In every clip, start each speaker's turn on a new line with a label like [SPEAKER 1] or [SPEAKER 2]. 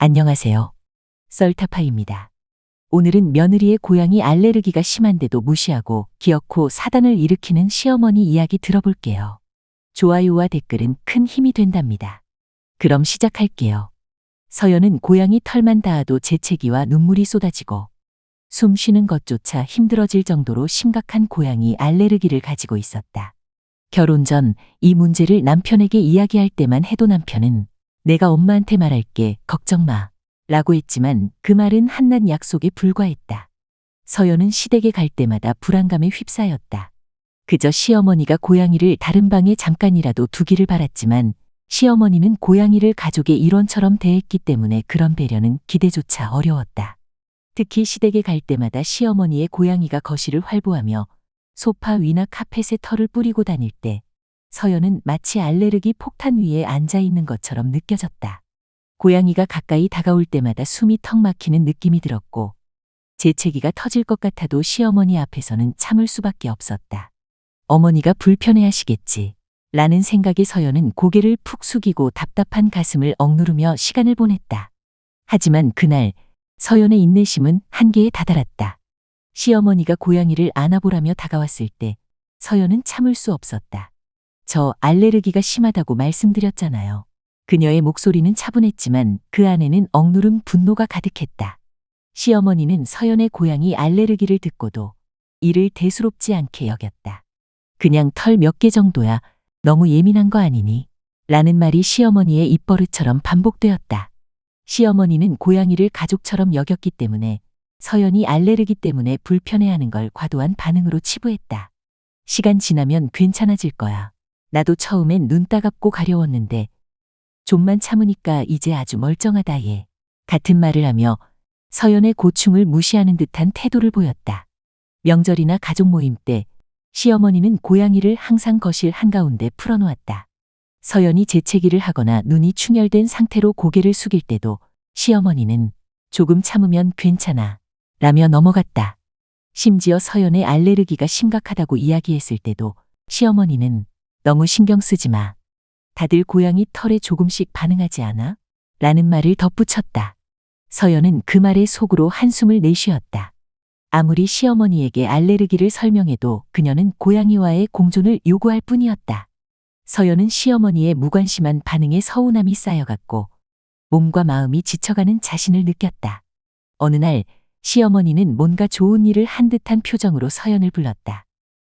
[SPEAKER 1] 안녕하세요. 썰타파입니다. 오늘은 며느리의 고양이 알레르기가 심한데도 무시하고 기어코 사단을 일으키는 시어머니 이야기 들어볼게요. 좋아요와 댓글은 큰 힘이 된답니다. 그럼 시작할게요. 서연은 고양이 털만 닿아도 재채기와 눈물이 쏟아지고 숨 쉬는 것조차 힘들어질 정도로 심각한 고양이 알레르기를 가지고 있었다. 결혼 전 이 문제를 남편에게 이야기할 때만 해도 남편은 내가 엄마한테 말할게, 걱정 마 라고 했지만 그 말은 한낱 약속에 불과했다. 서연은 시댁에 갈 때마다 불안감에 휩싸였다. 그저 시어머니가 고양이를 다른 방에 잠깐이라도 두기를 바랐지만 시어머니는 고양이를 가족의 일원처럼 대했기 때문에 그런 배려는 기대조차 어려웠다. 특히 시댁에 갈 때마다 시어머니의 고양이가 거실을 활보하며 소파 위나 카펫에 털을 뿌리고 다닐 때 서연은 마치 알레르기 폭탄 위에 앉아 있는 것처럼 느껴졌다. 고양이가 가까이 다가올 때마다 숨이 턱 막히는 느낌이 들었고 재채기가 터질 것 같아도 시어머니 앞에서는 참을 수밖에 없었다. 어머니가 불편해하시겠지 라는 생각에 서연은 고개를 푹 숙이고 답답한 가슴을 억누르며 시간을 보냈다. 하지만 그날 서연의 인내심은 한계에 다다랐다. 시어머니가 고양이를 안아보라며 다가왔을 때 서연은 참을 수 없었다. 저 알레르기가 심하다고 말씀드렸잖아요. 그녀의 목소리는 차분했지만 그 안에는 억누른 분노가 가득했다. 시어머니는 서연의 고양이 알레르기를 듣고도 이를 대수롭지 않게 여겼다. 그냥 털 몇 개 정도야, 너무 예민한 거 아니니? 라는 말이 시어머니의 입버릇처럼 반복되었다. 시어머니는 고양이를 가족처럼 여겼기 때문에 서연이 알레르기 때문에 불편해하는 걸 과도한 반응으로 치부했다. 시간 지나면 괜찮아질 거야. 나도 처음엔 눈 따갑고 가려웠는데 좀만 참으니까 이제 아주 멀쩡하다 얘. 같은 말을 하며 서연의 고충을 무시하는 듯한 태도를 보였다. 명절이나 가족 모임 때 시어머니는 고양이를 항상 거실 한가운데 풀어놓았다. 서연이 재채기를 하거나 눈이 충혈된 상태로 고개를 숙일 때도 시어머니는 조금 참으면 괜찮아 라며 넘어갔다. 심지어 서연의 알레르기가 심각하다고 이야기했을 때도 시어머니는 너무 신경 쓰지 마. 다들 고양이 털에 조금씩 반응하지 않아? 라는 말을 덧붙였다. 서연은 그 말에 속으로 한숨을 내쉬었다. 아무리 시어머니에게 알레르기를 설명해도 그녀는 고양이와의 공존을 요구할 뿐이었다. 서연은 시어머니의 무관심한 반응에 서운함이 쌓여갔고 몸과 마음이 지쳐가는 자신을 느꼈다. 어느 날 시어머니는 뭔가 좋은 일을 한 듯한 표정으로 서연을 불렀다.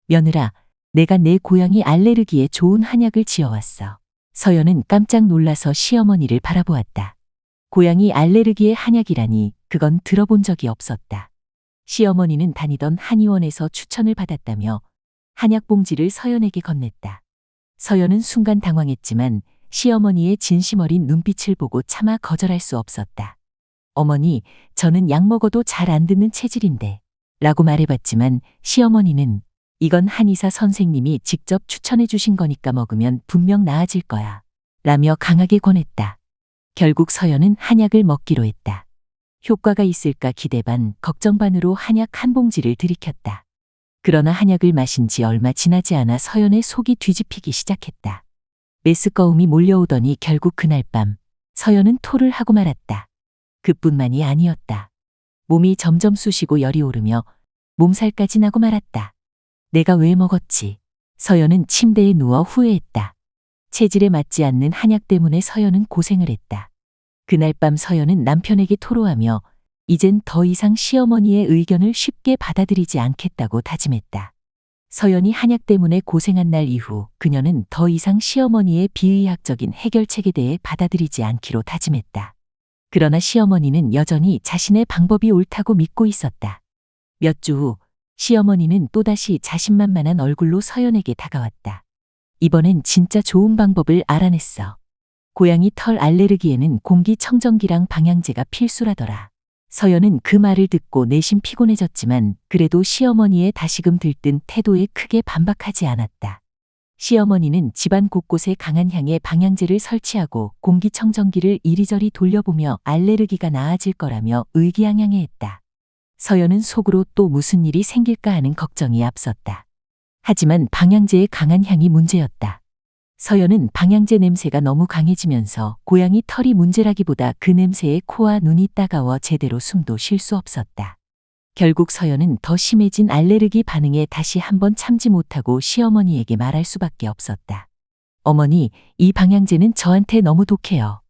[SPEAKER 1] 며느라, 내가 내 고양이 알레르기에 좋은 한약을 지어왔어. 서연은 깜짝 놀라서 시어머니를 바라보았다. 고양이 알레르기의 한약이라니 그건 들어본 적이 없었다. 시어머니는 다니던 한의원에서 추천을 받았다며 한약 봉지를 서연에게 건넸다. 서연은 순간 당황했지만 시어머니의 진심 어린 눈빛을 보고 차마 거절할 수 없었다. 어머니, 저는 약 먹어도 잘 안 듣는 체질인데 라고 말해봤지만 시어머니는 이건 한의사 선생님이 직접 추천해 주신 거니까 먹으면 분명 나아질 거야 라며 강하게 권했다. 결국 서연은 한약을 먹기로 했다. 효과가 있을까 기대 반 걱정 반으로 한약 한 봉지를 들이켰다. 그러나 한약을 마신 지 얼마 지나지 않아 서연의 속이 뒤집히기 시작했다. 메스꺼움이 몰려오더니 결국 그날 밤 서연은 토를 하고 말았다. 그뿐만이 아니었다. 몸이 점점 쑤시고 열이 오르며 몸살까지 나고 말았다. 내가 왜 먹었지? 서연은 침대에 누워 후회했다. 체질에 맞지 않는 한약 때문에 서연은 고생을 했다. 그날 밤 서연은 남편에게 토로하며 이젠 더 이상 시어머니의 의견을 쉽게 받아들이지 않겠다고 다짐했다. 서연이 한약 때문에 고생한 날 이후 그녀는 더 이상 시어머니의 비의학적인 해결책에 대해 받아들이지 않기로 다짐했다. 그러나 시어머니는 여전히 자신의 방법이 옳다고 믿고 있었다. 몇 주 후 시어머니는 또다시 자신만만한 얼굴로 서연에게 다가왔다. 이번엔 진짜 좋은 방법을 알아냈어. 고양이 털 알레르기에는 공기청정기랑 방향제가 필수라더라. 서연은 그 말을 듣고 내심 피곤해졌지만 그래도 시어머니의 다시금 들뜬 태도에 크게 반박하지 않았다. 시어머니는 집안 곳곳에 강한 향의 방향제를 설치하고 공기청정기를 이리저리 돌려보며 알레르기가 나아질 거라며 의기양양해했다. 서연은 속으로 또 무슨 일이 생길까 하는 걱정이 앞섰다. 하지만 방향제의 강한 향이 문제였다. 서연은 방향제 냄새가 너무 강해지면서 고양이 털이 문제라기보다 그 냄새에 코와 눈이 따가워 제대로 숨도 쉴 수 없었다. 결국 서연은 더 심해진 알레르기 반응에 다시 한번 참지 못하고 시어머니에게 말할 수밖에 없었다. 어머니, 이 방향제는 저한테 너무 독해요.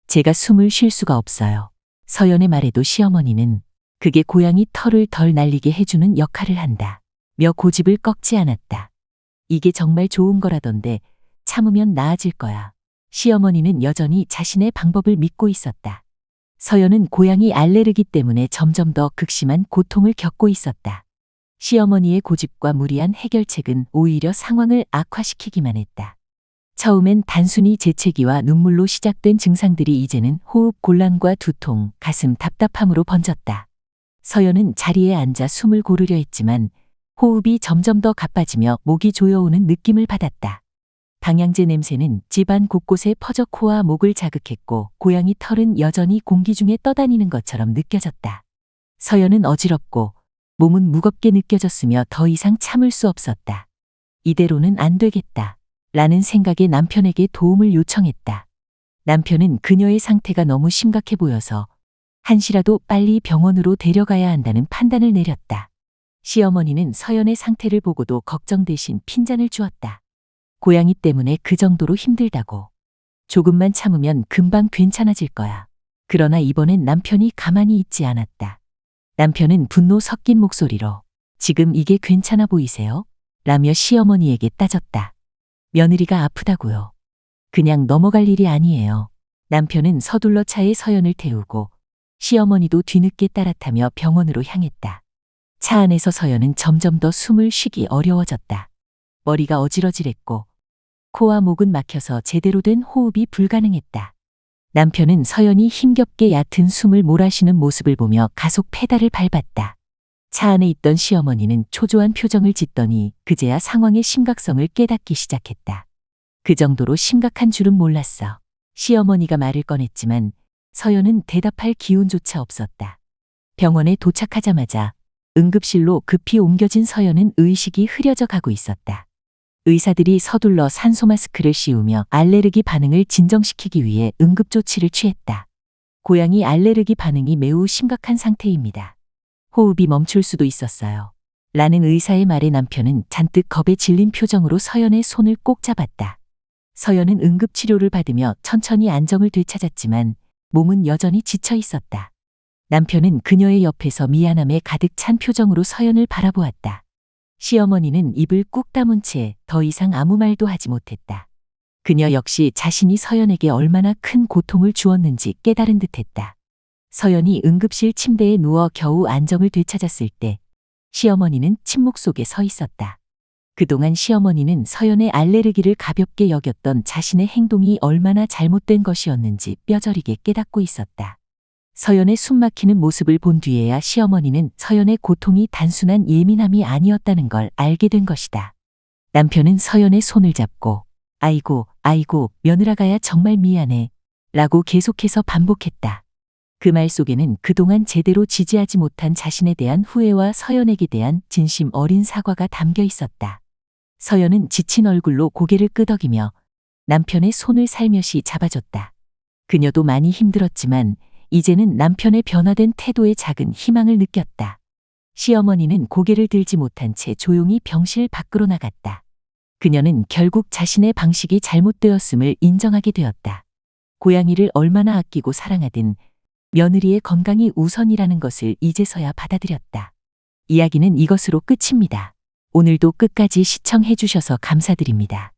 [SPEAKER 1] 제가 숨을 쉴 수가 없어요. 서연의 말에도 시어머니는 그게 고양이 털을 덜 날리게 해주는 역할을 한다. 며 고집을 꺾지 않았다. 이게 정말 좋은 거라던데 참으면 나아질 거야. 시어머니는 여전히 자신의 방법을 믿고 있었다. 서연은 고양이 알레르기 때문에 점점 더 극심한 고통을 겪고 있었다. 시어머니의 고집과 무리한 해결책은 오히려 상황을 악화시키기만 했다. 처음엔 단순히 재채기와 눈물로 시작된 증상들이 이제는 호흡 곤란과 두통, 가슴 답답함으로 번졌다. 서연은 자리에 앉아 숨을 고르려 했지만 호흡이 점점 더 가빠지며 목이 조여오는 느낌을 받았다. 방향제 냄새는 집안 곳곳에 퍼져 코와 목을 자극했고 고양이 털은 여전히 공기 중에 떠다니는 것처럼 느껴졌다. 서연은 어지럽고 몸은 무겁게 느껴졌으며 더 이상 참을 수 없었다. 이대로는 안 되겠다. 라는 생각에 남편에게 도움을 요청했다. 남편은 그녀의 상태가 너무 심각해 보여서 한시라도 빨리 병원으로 데려가야 한다는 판단을 내렸다. 시어머니는 서연의 상태를 보고도 걱정 대신 핀잔을 주었다. 고양이 때문에 그 정도로 힘들다고. 조금만 참으면 금방 괜찮아질 거야. 그러나 이번엔 남편이 가만히 있지 않았다. 남편은 분노 섞인 목소리로 지금 이게 괜찮아 보이세요? 라며 시어머니에게 따졌다. 며느리가 아프다고요. 그냥 넘어갈 일이 아니에요. 남편은 서둘러 차에 서연을 태우고 시어머니도 뒤늦게 따라타며 병원으로 향했다. 차 안에서 서연은 점점 더 숨을 쉬기 어려워졌다. 머리가 어지러질했고 코와 목은 막혀서 제대로 된 호흡이 불가능했다. 남편은 서연이 힘겹게 얕은 숨을 몰아쉬는 모습을 보며 가속 페달을 밟았다. 차 안에 있던 시어머니는 초조한 표정을 짓더니 그제야 상황의 심각성을 깨닫기 시작했다. 그 정도로 심각한 줄은 몰랐어. 시어머니가 말을 꺼냈지만 서연은 대답할 기운조차 없었다. 병원에 도착하자마자 응급실로 급히 옮겨진 서연은 의식이 흐려져 가고 있었다. 의사들이 서둘러 산소 마스크를 씌우며 알레르기 반응을 진정시키기 위해 응급조치를 취했다. 고양이 알레르기 반응이 매우 심각한 상태입니다. 호흡이 멈출 수도 있었어요. 라는 의사의 말에 남편은 잔뜩 겁에 질린 표정으로 서연의 손을 꼭 잡았다. 서연은 응급치료를 받으며 천천히 안정을 되찾았지만 몸은 여전히 지쳐 있었다. 남편은 그녀의 옆에서 미안함에 가득 찬 표정으로 서연을 바라보았다. 시어머니는 입을 꾹 다문 채 더 이상 아무 말도 하지 못했다. 그녀 역시 자신이 서연에게 얼마나 큰 고통을 주었는지 깨달은 듯했다. 서연이 응급실 침대에 누워 겨우 안정을 되찾았을 때 시어머니는 침묵 속에 서 있었다. 그동안 시어머니는 서연의 알레르기를 가볍게 여겼던 자신의 행동이 얼마나 잘못된 것이었는지 뼈저리게 깨닫고 있었다. 서연의 숨막히는 모습을 본 뒤에야 시어머니는 서연의 고통이 단순한 예민함이 아니었다는 걸 알게 된 것이다. 남편은 서연의 손을 잡고 아이고, 며느라가야 정말 미안해 라고 계속해서 반복했다. 그 말 속에는 그동안 제대로 지지하지 못한 자신에 대한 후회와 서연에게 대한 진심 어린 사과가 담겨 있었다. 서연은 지친 얼굴로 고개를 끄덕이며 남편의 손을 살며시 잡아줬다. 그녀도 많이 힘들었지만 이제는 남편의 변화된 태도에 작은 희망을 느꼈다. 시어머니는 고개를 들지 못한 채 조용히 병실 밖으로 나갔다. 그녀는 결국 자신의 방식이 잘못되었음을 인정하게 되었다. 고양이를 얼마나 아끼고 사랑하든 며느리의 건강이 우선이라는 것을 이제서야 받아들였다. 이야기는 이것으로 끝입니다. 오늘도 끝까지 시청해 주셔서 감사드립니다.